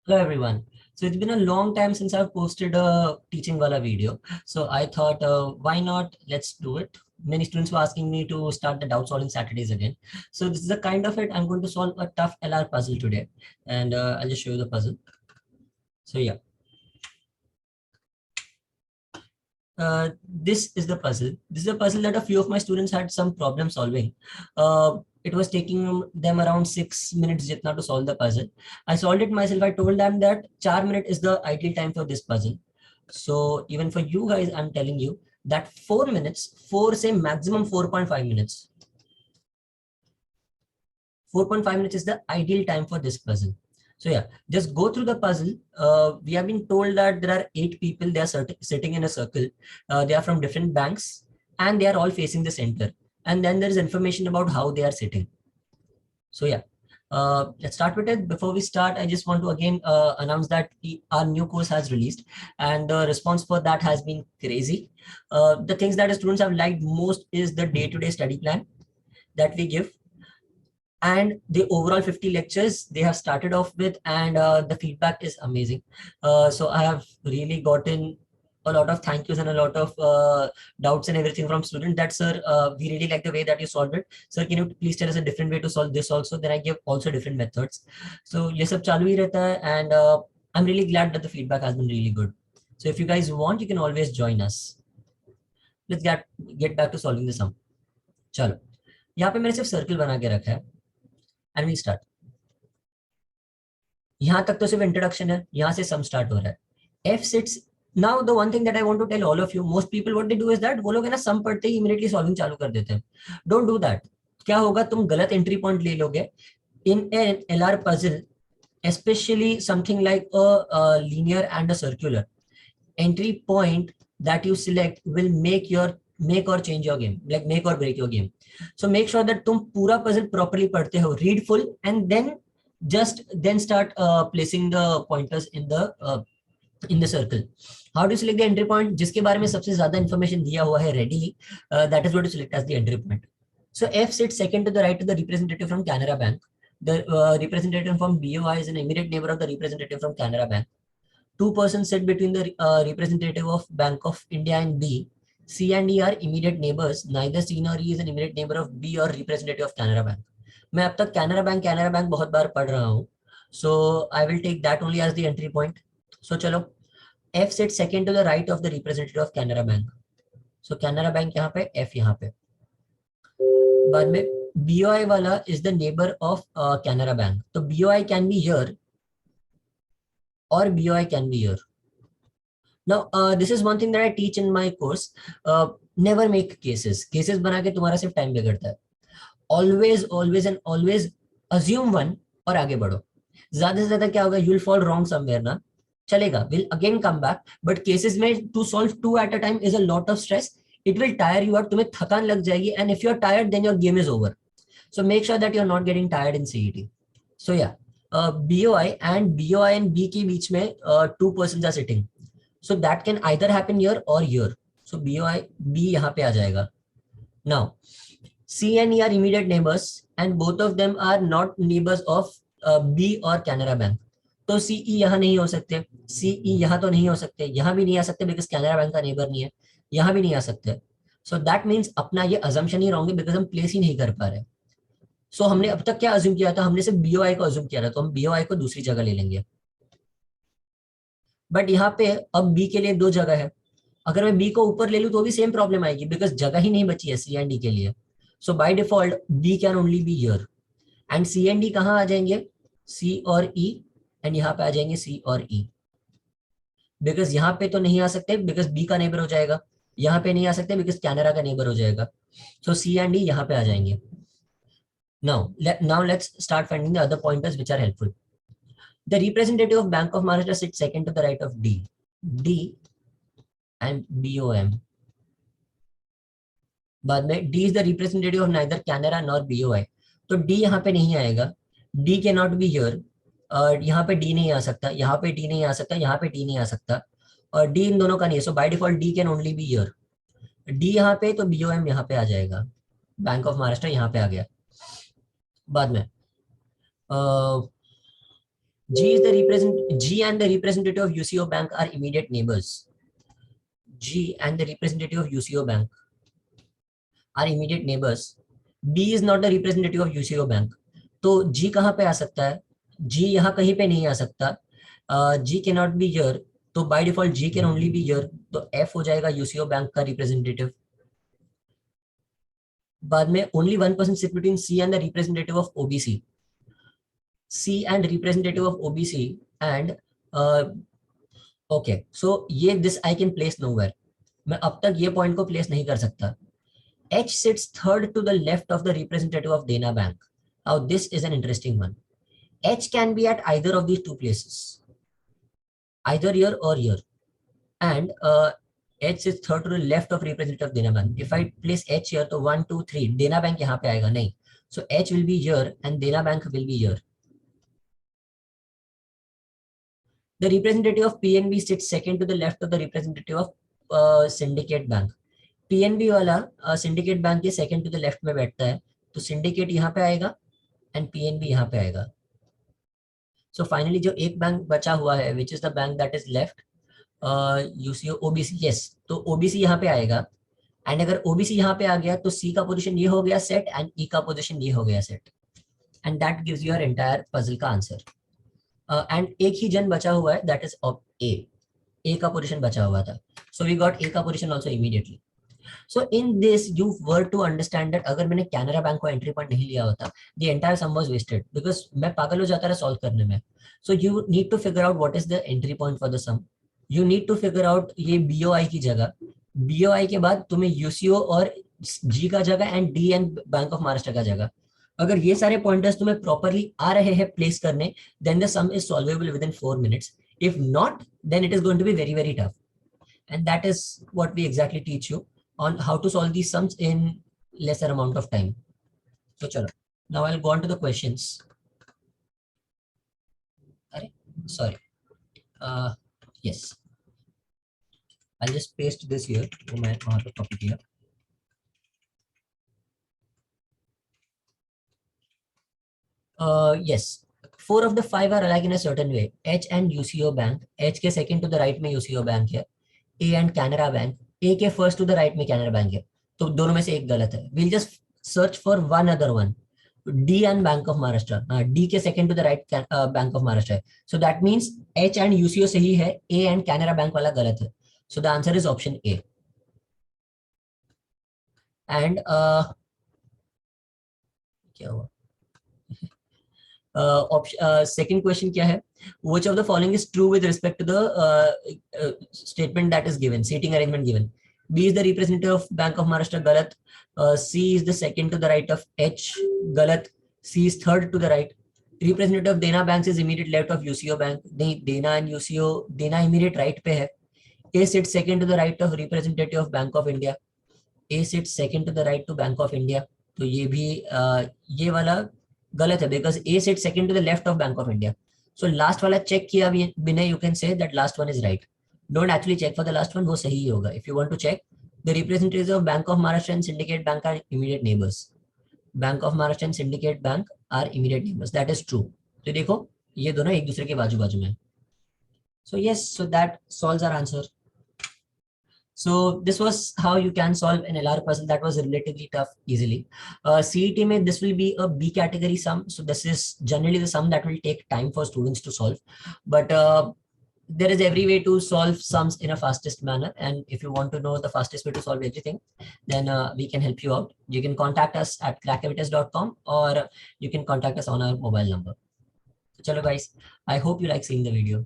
Hello everyone. So it's been a long time since I've posted a teaching wala video. So I thought, why not? Let's do it. Many students were asking me to start the doubt solving Saturdays again. So this is the kind of it. I'm going to solve a tough LR puzzle today, and I'll just show you the puzzle. So yeah, this is the puzzle. This is a puzzle that a few of my students had some problem solving. It was taking them around 6 minutes jitna to solve the puzzle. I solved it myself. I told them that 4 minutes is the ideal time for this puzzle. So even for you guys, I'm telling you that 4 minutes, say maximum 4.5 minutes. 4.5 minutes is the ideal time for this puzzle. So yeah, just go through the puzzle. We have been told that there are 8 people. They are sitting in a circle. They are from different banks and they are all facing the center. And then there is information about how they are sitting. So yeah, let's start with it. Before we start, I just want to again announce that our new course has released and the response for that has been crazy. The things that the students have liked most is the day-to-day study plan that we give, and the overall 50 lectures they have started off with, and the feedback is amazing. So I have really gotten a lot of thank yous and a lot of doubts and everything from students that, sir, we really like the way that you solved it. Sir, can you please tell us a different way to solve this also? Then I give also different methods. So ये सब चालू ही रहता है, and I'm really glad that the feedback has been really good. So if you guys want, you can always join us. Let's get back to solving the sum. चलो, यहाँ पे मैंने सिर्फ सर्कल बना के रखा है, and we'll start. यहाँ तक तो सिर्फ इंट्रोडक्शन है, यहाँ से सम स्टार्ट हो रहा है. F sits. Now the one thing that I want to tell all of you, most people what they do is that वो लोग है ना सम पढ़ते ही इमीडिएटली सॉल्विंग चालू कर देते हैं. Don't do that. क्या होगा, तुम गलत एंट्री पॉइंट ले लोगे in an LR puzzle, especially something like a linear and a circular. Entry point that you select will make or change your game, like make or break your game. So make sure that तुम पूरा puzzle properly पढ़ते हो, read full, and then start placing the pointers in the circle. How do you select the entry point? जिसके बारे में सबसे ज्यादा information दिया हुआ है readily, that is what you select as the entry point. So F sits second to the right to the representative from Canara Bank. The representative from BOI is an immediate neighbor of the representative from Canara Bank. Two persons sit between the representative of Bank of India and B. C and E are immediate neighbors. Neither C nor E is an immediate neighbor of B or representative of Canara Bank. मैं अब तक Canara bank बहुत बार पढ़ रहा हूँ, so I will take that only as the entry point. So चलो, F sits second to the right of the representative of Canara Bank. So Canara Bank यहाँ पे, F यहाँ पे. बाद में BOI वाला is the neighbor of Canara Bank. तो BOI can be here or BOI can be here. Now, this is one thing that I teach in my course. Never make cases. Cases बना के तुम्हारा सिर्फ time बिगड़ता है. Always and always assume one और आगे बढ़ो. ज्यादा से ज्यादा क्या होगा, you'll fall wrong somewhere ना, चलेगा, will again come back. But cases में to solve 2 at a time is a lot of stress. It will tire you out. तुम्हें थकान लग जाएगी, and if you're tired, then your game is over. So make sure that you're not getting tired in CET. So yeah, BOI and B के बीच में 2 persons are sitting. So that can either happen here or here. So BOI, B यहाँ पे आ जाएगा. Now, C and E are immediate neighbors and both of them are not neighbors of B or Canara Bank. तो CE यहाँ नहीं हो सकते, CE यहाँ तो नहीं हो सकते, यहाँ भी नहीं आ सकते because Canara Bank का नेबर नहीं है, यहाँ भी नहीं आ सकते. So that means अपना ये assumption ही wrong है because हम place ही नहीं कर पा रहे. So हमने अब तक क्या assume किया था, हमने सिर्फ BOI को assume किया था, तो हम BOI को दूसरी जगह ले लेंगे. बट यहाँ पे अब B के लिए 2 जगह है. अगर मैं B को ऊपर ले लूँ तो भी सेम प्रॉब्लम आएगी बिकॉज जगह ही नहीं बची है C एंड D के लिए. So by default B can only be here and C and D कहाँ आ जाएंगे, C और E, एंड यहाँ पे आ जाएंगे C और E. बिकॉज यहाँ पे तो नहीं आ सकते बिकॉज B का नेबर हो जाएगा, यहाँ पे नहीं आ सकते बिकॉज कैनरा का नेबर हो जाएगा. सो C एंड D यहाँ पे आ जाएंगे. Now let's start finding the other pointers which are helpful. The representative of Bank of Maharashtra sits second to the right of D. D and BOM. बाद में D is the representative of neither Canara nor BOI. तो D यहाँ पे नहीं आएगा. D cannot be here. यहाँ पे D नहीं आ सकता, यहाँ पे D नहीं आ सकता, यहाँ पे D नहीं आ सकता, और D इन दोनों का नहीं है. So by default D can only be here. D यहाँ पे तो BOM यहाँ पे आ जाएगा. बैंक ऑफ महाराष्ट्र यहाँ पे आ गया. बाद में G and the representative of UCO bank are immediate neighbors. G and the representative of UCO bank are immediate neighbors. B is not the representative of UCO bank. तो G कहाँ पे आ सकता है? G यहाँ कहीं पे नहीं आ सकता. G cannot be here. तो by default G can only be here. तो F हो जाएगा UCO बैंक का representative. बाद में only one person sit between C and the representative of OBC. C and representative of OBC and okay. So ये this I can place nowhere. मैं अब तक ये point को place नहीं कर सकता. H sits third to the left of the representative of Dena Bank. Now this is an interesting one. H can be at either of these two places, either here or here, and H is third to the left of representative of Dena Bank. If I place H here, तो 1, 2, 3, Dena Bank यहाँ पे आएगा नहीं. So H will be here and Dena Bank will be here. The representative of PNB sits second to the left of the representative of Syndicate Bank. PNB वाला Syndicate Bank के second to the left में बैठता है, तो Syndicate यहाँ पे आएगा and PNB यहाँ पे आएगा. So finally जो एक बैंक बचा हुआ है, which is the bank that is left, UCO OBC, yes, तो OBC यहाँ पे आएगा. एंड अगर OBC यहाँ पे आ गया तो C का पोजीशन ये हो गया सेट एंड E का पोजीशन ये हो गया set. And that gives your entire puzzle का आंसर. एंड एक ही जन बचा हुआ है, दैट इज A का पोजीशन बचा हुआ था. सो वी गॉट A का position also immediately. So in this, you were to understand that अगर मैंने कैनरा बैंक को एंट्री पॉइंट नहीं लिया होता, the entire sum was wasted because मैं पागल हो जाता रहा सॉल्व करने में. So you need to figure out what is the entry point for the sum. You need to figure out ये BOI की जगह, BOI के बाद तुम्हें UCO और G का जगह and D and Bank of Maharashtra का जगह. अगर ये सारे पॉइंटर्स तुम्हें प्रॉपरली आ रहे हैं प्लेस करने, then the sum is solvable within 4 minutes. If not, then it is going to be very, very tough. And that is what we exactly teach you on how to solve these sums in lesser amount of time. So chalo, now I'll go on to the questions. Sorry. Yes. I'll just paste this here. मैं वहाँ पे copy किया. Yes. 4 of the 5 are alike in a certain way. H and UCO bank. H के second to the right में UCO bank है. A and Canara bank. A के first to the right में Canara bank है, तो दोनों में से एक गलत है. We'll just search for one other one. D and Bank of Maharashtra, D के second to the right Bank of Maharashtra है. So that means H and UCO सही है, ए एंड कैनरा बैंक वाला गलत है. So the answer is option A. And क्या हुआ, second question क्या है? Which of the following is true with respect to the statement that is given, seating arrangement given? B is the representative of Bank of Maharashtra, galat. C is the second to the right of H, galat. C is third to the right. Representative of Dena Banks is immediate left of UCO Bank. नहीं, Dena and UCO, Dena immediate right पे है. A sits second to the right of representative of Bank of India. A sits second to the right to Bank of India. तो ये भी ये वाला गलत है, because A sits second to the left of Bank of India. So last वाला check किया बिना you can say that last one is right. Don't actually check for the last one, वो सही ही होगा. If you want to check, the representatives of Bank of Maharashtra and Syndicate Bank are immediate neighbors. Bank of Maharashtra and Syndicate Bank are immediate neighbors. That is true. तो देखो ये दोनों एक दूसरे के बाजू बाजू में. So yes, so that solves our answer. So this was how you can solve an LR puzzle that was relatively tough easily. CET में this will be a B category sum. So this is generally the sum that will take time for students to solve. But there is every way to solve sums in a fastest manner. And if you want to know the fastest way to solve everything, then we can help you out. You can contact us at crackavitas.com or you can contact us on our mobile number. So chalo guys, I hope you like seeing the video.